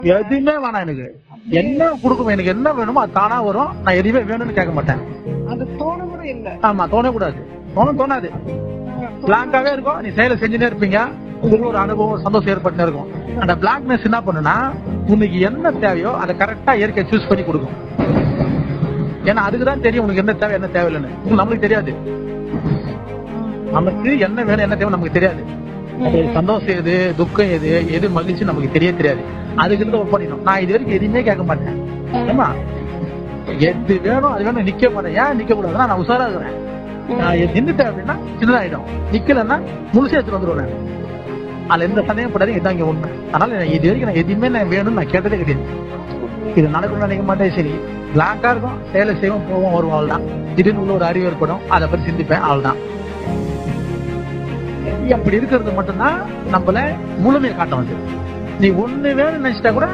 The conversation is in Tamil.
எதுவுமே வேணாம் எனக்கு. என்ன கொடுக்கும், எனக்கு என்ன வேணுமோ அது தானா வரும். நான் எதுவுமே வேணும்னு கேட்க மாட்டேன். அது தோண கூட இல்ல. ஆமா, தோணக்கூடாது. தோணாது. பிளாங்காவே இருக்கும். நீ செயலை செஞ்சுட்டே இருப்பீங்க. உங்களுக்கு ஒரு அனுபவம், ஒரு சந்தோஷம் ஏற்பட்டு இருக்கும். அந்த பிளாக்னஸ் என்ன பண்ணுனா, உனக்கு என்ன தேவையோ அதை கரெக்டா இயற்கை சூஸ் பண்ணி கொடுக்கும். ஏன்னா அதுக்குதான் தெரியும் உனக்கு என்ன தேவை, என்ன தேவையில்லைன்னு. நம்மளுக்கு தெரியாது. நமக்கு என்ன வேணும், என்ன தேவை நமக்கு தெரியாது. சந்தோஷம் எது, துக்கம் எது, எது மகிழ்ச்சி நமக்கு தெரியாது. அதுக்கு இருந்து ஒப்படைக்கணும். நான் இது வரைக்கும் எதுவுமே கேட்க மாட்டேன். ஆமா, எது வேணும் அது வேணும் நிக்க மாட்டேன். ஏன் நிக்க கூடாதுன்னா, நான் உஷாரா இருக்கிறேன். நான் நின்றுட்டேன் அப்படின்னா சின்னதாயிடும். நிக்கலன்னா முழுசா எடுத்துட்டு வந்துருவேன். அதுல எந்த சந்தேகம் படாது. இதுதான் இங்க உண்மை. அதனால இது வரைக்கும் நான் எதுவுமே நான் வேணும்னு நான் கேட்டதே கிடையாது. இது நடக்கணும்னு நினைக்க மாட்டேன். சரி, பிளாங்கா இருக்கும், சேலை செய்வோம், போவோம், வருவோம், அவ்வளவுதான். திடீர்னு உள்ள ஒரு அறிவு ஏற்படும், அதை பத்தி சிந்திப்பேன், அவ்வளவுதான். அப்படி இருக்கிறது மட்டும்தான் நம்மள முழுமையை காட்டும். வந்து நீ ஒண்ணு வேணும்னு நினைச்சிட்டா கூட